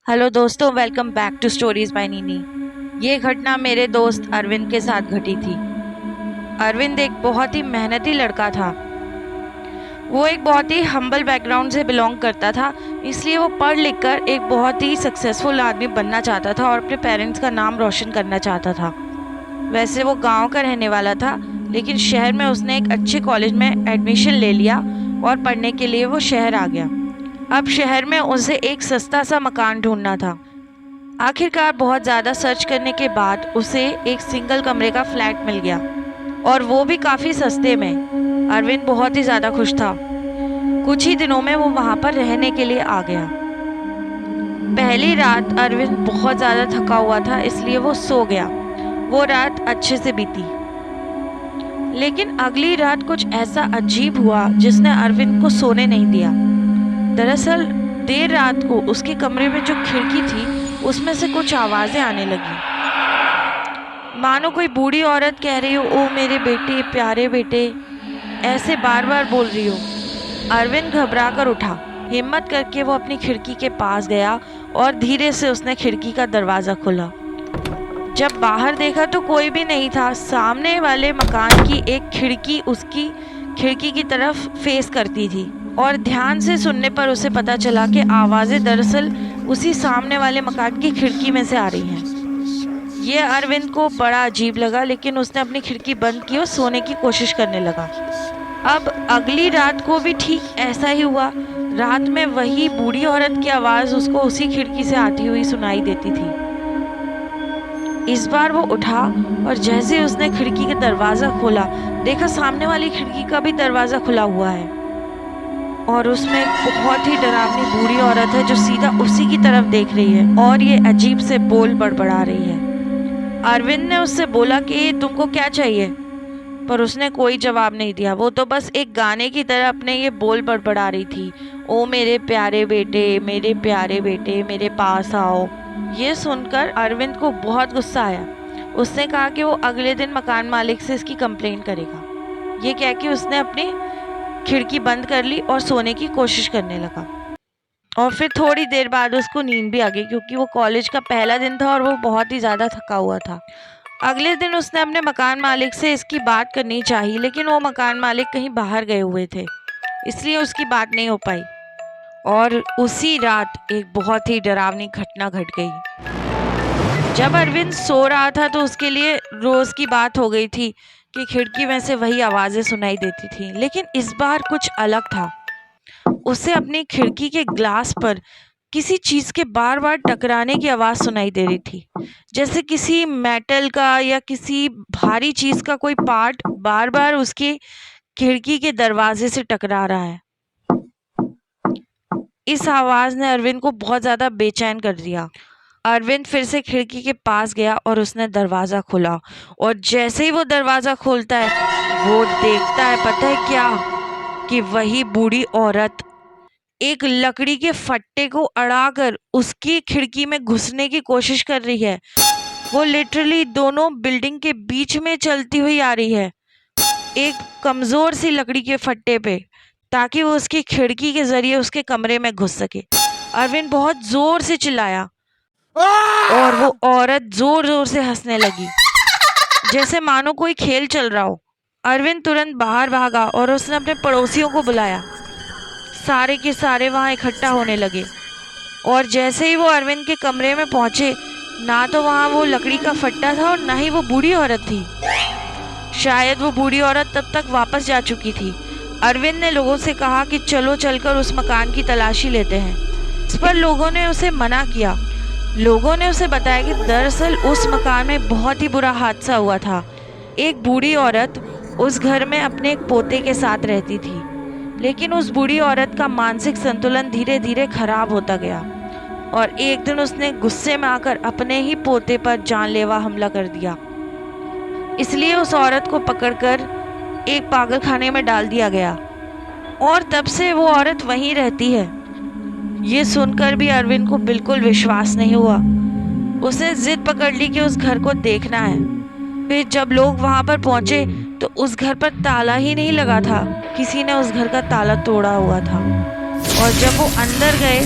Hello दोस्तों, welcome back to stories by Nini. ये घटना मेरे दोस्त अरविंद के साथ घटी थी। अरविंद एक बहुत ही मेहनती लड़का था। वो एक बहुत ही हम्बल बैकग्राउंड से बिलोंग करता था, इसलिए वो पढ़ लिख कर एक बहुत ही सक्सेसफुल आदमी बनना चाहता था और अपने पेरेंट्स का नाम रोशन करना चाहता था। वैसे वो गांव का रहने वाला था, लेकिन शहर में उसने एक अच्छे कॉलेज में एडमिशन ले लिया और पढ़ने के लिए वो शहर आ गया। अब शहर में उसे एक सस्ता सा मकान ढूंढना था। आखिरकार बहुत ज़्यादा सर्च करने के बाद उसे एक सिंगल कमरे का फ्लैट मिल गया, और वो भी काफ़ी सस्ते में। अरविंद बहुत ही ज़्यादा खुश था। कुछ ही दिनों में वो वहाँ पर रहने के लिए आ गया। पहली रात अरविंद बहुत ज़्यादा थका हुआ था, इसलिए वो सो गया। वो रात अच्छे से बीती, लेकिन अगली रात कुछ ऐसा अजीब हुआ जिसने अरविंद को सोने नहीं दिया। दरअसल देर रात को उसके कमरे में जो खिड़की थी उसमें से कुछ आवाज़ें आने लगी, मानो कोई बूढ़ी औरत कह रही हो, ओ मेरे बेटे, प्यारे बेटे, ऐसे बार बार बोल रही हो। अरविंद घबरा कर उठा। हिम्मत करके वो अपनी खिड़की के पास गया और धीरे से उसने खिड़की का दरवाज़ा खोला। जब बाहर देखा तो कोई भी नहीं था। सामने वाले मकान की एक खिड़की उसकी खिड़की की तरफ फेस करती थी, और ध्यान से सुनने पर उसे पता चला कि आवाज़ें दरअसल उसी सामने वाले मकान की खिड़की में से आ रही हैं। ये अरविंद को बड़ा अजीब लगा, लेकिन उसने अपनी खिड़की बंद की और सोने की कोशिश करने लगा। अब अगली रात को भी ठीक ऐसा ही हुआ। रात में वही बूढ़ी औरत की आवाज़ उसको उसी खिड़की से आती हुई सुनाई देती थी। इस बार वो उठा और जैसे उसने खिड़की का दरवाज़ा खोला, देखा सामने वाली खिड़की का भी दरवाज़ा खुला हुआ है, और उसमें एक बहुत ही डरावनी बूढ़ी औरत है जो सीधा उसी की तरफ देख रही है और ये अजीब से बोल बड़बड़ा रही है। अरविंद ने उससे बोला कि तुमको क्या चाहिए, पर उसने कोई जवाब नहीं दिया। वो तो बस एक गाने की तरह अपने ये बोल बड़बड़ा रही थी, ओ मेरे प्यारे बेटे, मेरे प्यारे बेटे, मेरे पास आओ। ये सुनकर अरविंद को बहुत गुस्सा आया। उसने कहा कि वो अगले दिन मकान मालिक से इसकी कंप्लेंट करेगा। ये कह के उसने अपनी खिड़की बंद कर ली और सोने की कोशिश करने लगा। और फिर थोड़ी देर बाद उसको नींद भी आ गई, क्योंकि वो कॉलेज का पहला दिन था और वो बहुत ही ज़्यादा थका हुआ था। अगले दिन उसने अपने मकान मालिक से इसकी बात करनी चाहिए, लेकिन वो मकान मालिक कहीं बाहर गए हुए थे, इसलिए उसकी बात नहीं हो पाई। और उसी रात एक बहुत ही डरावनी घटना घट गई। जब अरविंद सो रहा था तो उसके लिए रोज़ की बात हो गई थी कि खिड़की में से वही आवाज़ें सुनाई देती थी, लेकिन इस बार कुछ अलग था। उसे अपनी खिड़की के ग्लास पर किसी चीज़ के बार बार टकराने की आवाज़ सुनाई दे रही थी, जैसे किसी मेटल का या किसी भारी चीज़ का कोई पार्ट बार बार उसकी खिड़की के दरवाजे से टकरा रहा है। इस आवाज़ ने अरविंद को बहुत ज़्यादा बेचैन कर दिया। अरविंद फिर से खिड़की के पास गया और उसने दरवाज़ा खोला, और जैसे ही वो दरवाज़ा खोलता है वो देखता है, पता है क्या, कि वही बूढ़ी औरत एक लकड़ी के फट्टे को अड़ाकर उसकी खिड़की में घुसने की कोशिश कर रही है। वो लिटरली दोनों बिल्डिंग के बीच में चलती हुई आ रही है, एक कमज़ोर सी लकड़ी के फट्टे पे, ताकि वो उसकी खिड़की के ज़रिए उसके कमरे में घुस सके। अरविंद बहुत ज़ोर से चिल्लाया और वो औरत ज़ोर ज़ोर से हंसने लगी, जैसे मानो कोई खेल चल रहा हो। अरविंद तुरंत बाहर भागा और उसने अपने पड़ोसियों को बुलाया। सारे के सारे वहाँ इकट्ठा होने लगे, और जैसे ही वो अरविंद के कमरे में पहुँचे, ना तो वहाँ वो लकड़ी का फट्टा था और ना ही वो बूढ़ी औरत थी। शायद वो बूढ़ी औरत तब तक वापस जा चुकी थी। अरविंद ने लोगों से कहा कि चलो चलकर उस मकान की तलाशी लेते हैं। इस पर लोगों ने उसे मना किया। लोगों ने उसे बताया कि दरअसल उस मकान में बहुत ही बुरा हादसा हुआ था। एक बूढ़ी औरत उस घर में अपने एक पोते के साथ रहती थी, लेकिन उस बूढ़ी औरत का मानसिक संतुलन धीरे धीरे खराब होता गया, और एक दिन उसने गुस्से में आकर अपने ही पोते पर जानलेवा हमला कर दिया। इसलिए उस औरत को पकड़कर एक पागलखाने में डाल दिया गया, और तब से वो औरत वहीं रहती है। ये सुनकर भी अरविंद को बिल्कुल विश्वास नहीं हुआ। उसने जिद पकड़ ली कि उस घर को देखना है। फिर जब लोग वहां पर पहुंचे तो उस घर पर ताला ही नहीं लगा था, किसी ने उस घर का ताला तोड़ा हुआ था। और जब वो अंदर गए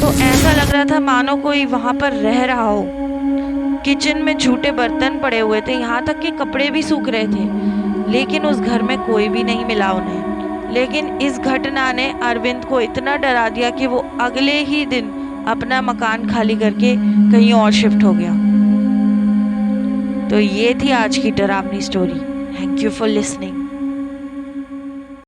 तो ऐसा लग रहा था मानो कोई वहाँ पर रह रहा हो। किचन में झूठे बर्तन पड़े हुए थे, यहाँ तक कि कपड़े भी सूख रहे थे, लेकिन उस घर में कोई भी नहीं मिला उन्हें। लेकिन इस घटना ने अरविंद को इतना डरा दिया कि वो अगले ही दिन अपना मकान खाली करके कहीं और शिफ्ट हो गया। तो ये थी आज की डरावनी story. Thank you for listening.